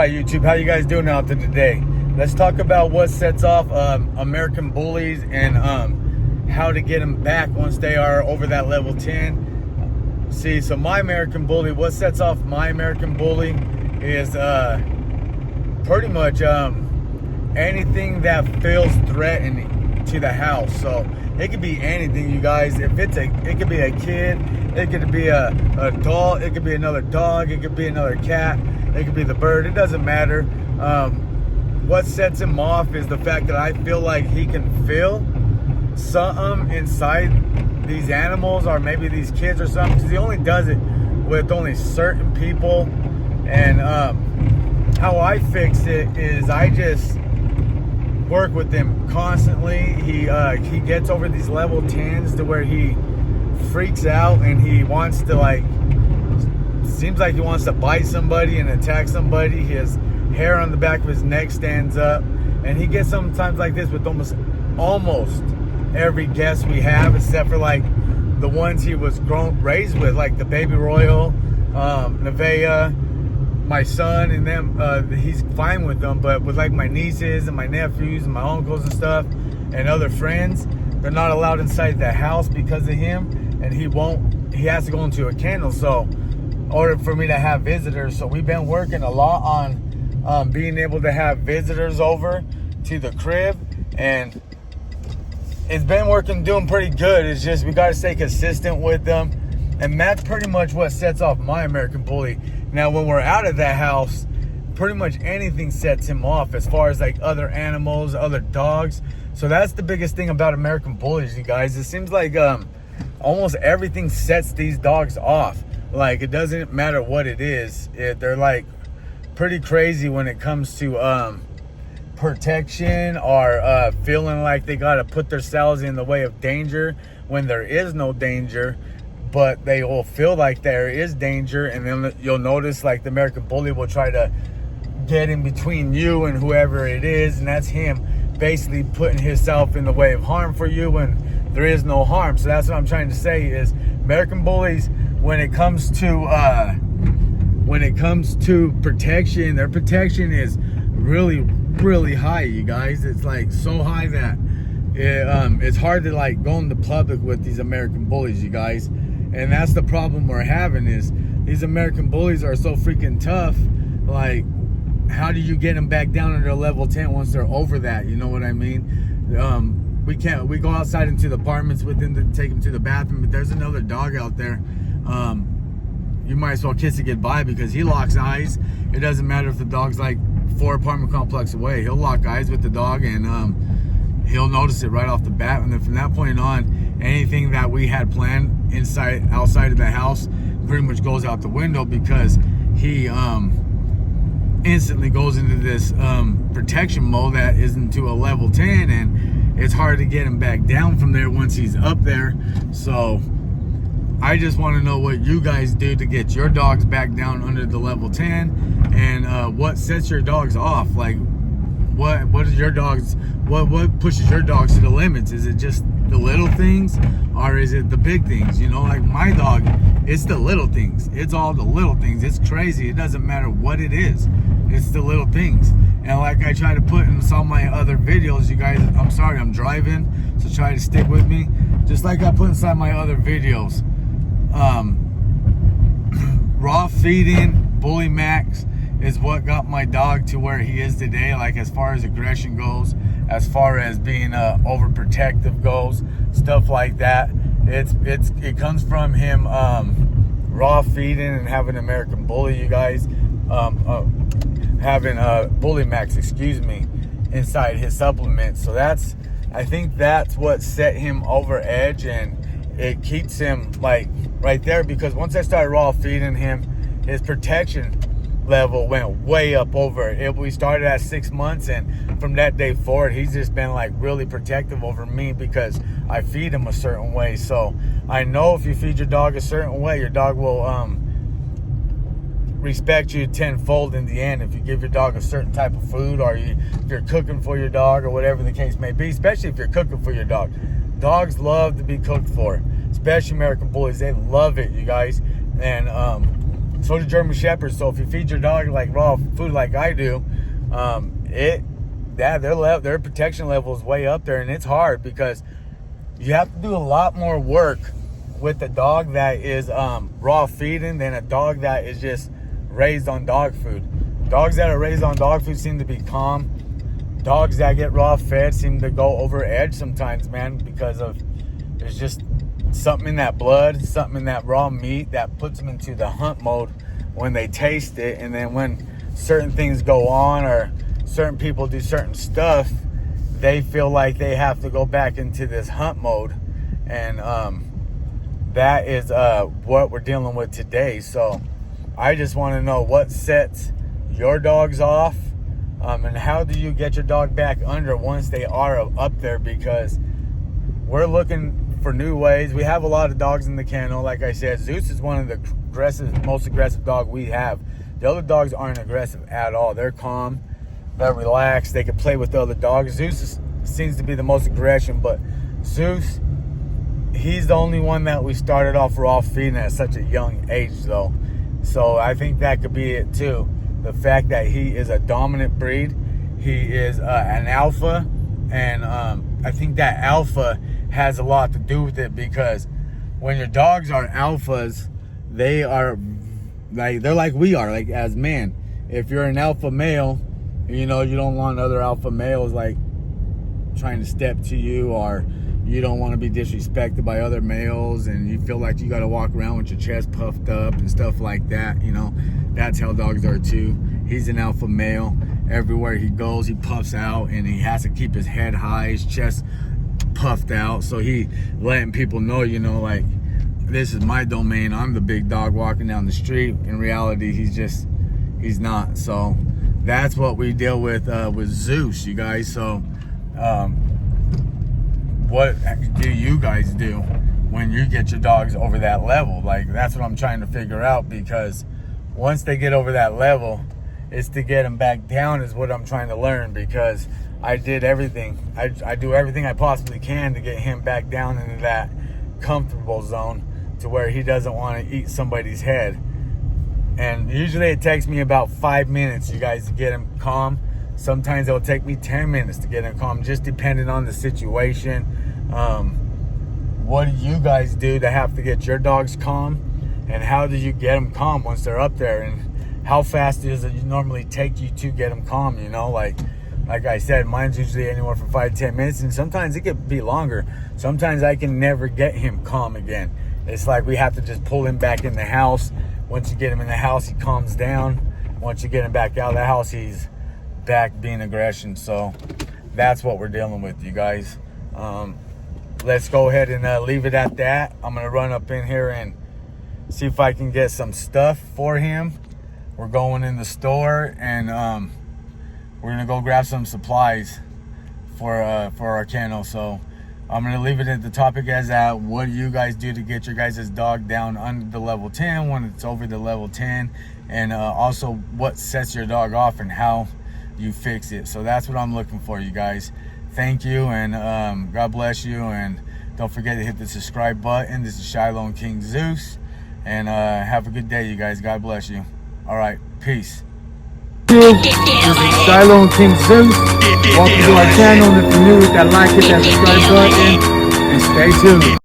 Alright YouTube, how you guys doing out there today? Let's talk about what sets off American bullies and how to get them back once they are over that level 10. See, so my American bully, what sets off my American bully is pretty much anything that feels threatening to the house. So it could be anything, you guys. If it could be a kid, it could be a doll, it could be another dog, it could be another cat, it could be the bird, it doesn't matter. What sets him off is the fact that I feel like he can feel something inside these animals or maybe these kids or something, because he only does it with only certain people. And how I fix it is I just work with him constantly. He gets over these level 10s to where he freaks out and he wants to, seems like he wants to bite somebody and attack somebody. His hair on the back of his neck stands up, and he gets sometimes like this with almost every guest we have, except for the ones he was raised with, like the baby royal, Nevaeh, my son, and them. He's fine with them, but with my nieces and my nephews and my uncles and stuff and other friends, they're not allowed inside the house because of him, and he has to go into a kennel. So in order for me to have visitors, so we've been working a lot on being able to have visitors over to the crib, and it's been doing pretty good. It's just we got to stay consistent with them, and that's pretty much what sets off my American bully. Now when we're out of that house, pretty much anything sets him off, as far as other animals, other dogs. So that's the biggest thing about American bullies, you guys. It seems like almost everything sets these dogs off. It doesn't matter what it is. They're pretty crazy when it comes to protection, or feeling like they got to put themselves in the way of danger when there is no danger, but they will feel like there is danger. And then you'll notice the American bully will try to get in between you and whoever it is, and that's him basically putting himself in the way of harm for you when there is no harm. So that's what I'm trying to say is American bullies, when it comes to protection, their protection is really, really high, you guys. It's so high that it's hard to go in the public with these American bullies, you guys. And that's the problem we're having, is these American bullies are so freaking tough. How do you get them back down under level 10 once they're over that? You know what I mean? We go outside into the apartments with them to take them to the bathroom, but there's another dog out there. You might as well kiss it goodbye, because he locks eyes. It doesn't matter if the dog's 4 apartment complex away. He'll lock eyes with the dog, and he'll notice it right off the bat. And then from that point on, anything that we had planned outside of the house pretty much goes out the window, because he instantly goes into this protection mode that is into a level 10, and it's hard to get him back down from there once he's up there. So I just want to know what you guys do to get your dogs back down under the level 10, and what sets your dogs off. What is your dogs, what pushes your dogs to the limits? Is it just the little things, or is it the big things? My dog, it's the little things. It's all the little things. It's crazy. It doesn't matter what it is. It's the little things. And I try to put in some of my other videos, you guys, I'm sorry, I'm driving, so try to stick with me. Just like I put inside my other videos. Raw feeding, Bully Max, is what got my dog to where he is today. As far as aggression goes, as far as being overprotective goes, stuff like that. It comes from him raw feeding and having American bully, you guys. Having Bully Max, inside his supplements. So I think that's what set him over edge, and it keeps him right there, because once I started raw feeding him, his protection level went way up over it. We started at 6 months, and from that day forward, he's just been really protective over me, because I feed him a certain way. So I know if you feed your dog a certain way, your dog will respect you tenfold in the end. If you give your dog a certain type of food, or if you're cooking for your dog, or whatever the case may be, especially if you're cooking for your dog. Dogs love to be cooked for, especially American bullies. They love it, you guys. And So do German Shepherds. So if you feed your dog like raw food like I do, their protection level is way up there, and it's hard because you have to do a lot more work with a dog that is raw feeding than a dog that is just raised on dog food. Dogs that are raised on dog food seem to be calm. Dogs that get raw fed seem to go over edge sometimes, man, because there's just something in that blood, something in that raw meat that puts them into the hunt mode when they taste it. And then when certain things go on or certain people do certain stuff, they feel like they have to go back into this hunt mode. And that is what we're dealing with today. So I just want to know what sets your dogs off, and how do you get your dog back under once they are up there, because we're looking for new ways. We have a lot of dogs in the kennel. Like I said, Zeus is one of the most aggressive dog we have. The other dogs aren't aggressive at all. They're calm, they're relaxed, they can play with the other dogs. Zeus seems to be the most aggression, but Zeus, he's the only one that we started off raw feeding at such a young age though. So I think that could be it too. The fact that he is a dominant breed, he is an alpha, and I think that alpha has a lot to do with it, because when your dogs are alphas, they're like we are, like as men. If you're an alpha male, you don't want other alpha males like trying to step to you, or you don't want to be disrespected by other males, and you feel like you got to walk around with your chest puffed up and stuff like that. That's how dogs are too. He's an alpha male. Everywhere he goes, he puffs out, and he has to keep his head high, his chest puffed out, so he letting people know, like, this is my domain. I'm the big dog walking down the street. In reality, he's not. So that's what we deal with Zeus, you guys. So what do you guys do when you get your dogs over that level? Like, that's what I'm trying to figure out, because once they get over that level, it's to get them back down is what I'm trying to learn, because I did everything. I do everything I possibly can to get him back down into that comfortable zone to where he doesn't want to eat somebody's head. And usually it takes me about 5 minutes, you guys, to get him calm. Sometimes it'll take me 10 minutes to get him calm, just depending on the situation. What do you guys do to have to get your dogs calm? And how do you get them calm once they're up there? And how fast does it normally take you to get them calm? Like I said, mine's usually anywhere from 5 to 10 minutes, and sometimes it could be longer. Sometimes I can never get him calm again. It's like we have to just pull him back in the house. Once you get him in the house, he calms down. Once you get him back out of the house, he's back being aggression. So that's what we're dealing with, you guys. Let's go ahead and leave it at that. I'm gonna run up in here and see if I can get some stuff for him. We're going in the store, and we're gonna go grab some supplies for our kennel. So I'm gonna leave it at the topic as that. What do you guys do to get your guys' dog down under the level 10 when it's over the level 10? And also, what sets your dog off and how you fix it. So that's what I'm looking for, you guys. Thank you, and God bless you. And don't forget to hit the subscribe button. This is Shiloh and King Zeus. And have a good day, you guys. God bless you. All right, peace. This is Shiloh and King Zeus. Welcome to our channel. And if you're new, hit that like, hit that subscribe button, and stay tuned.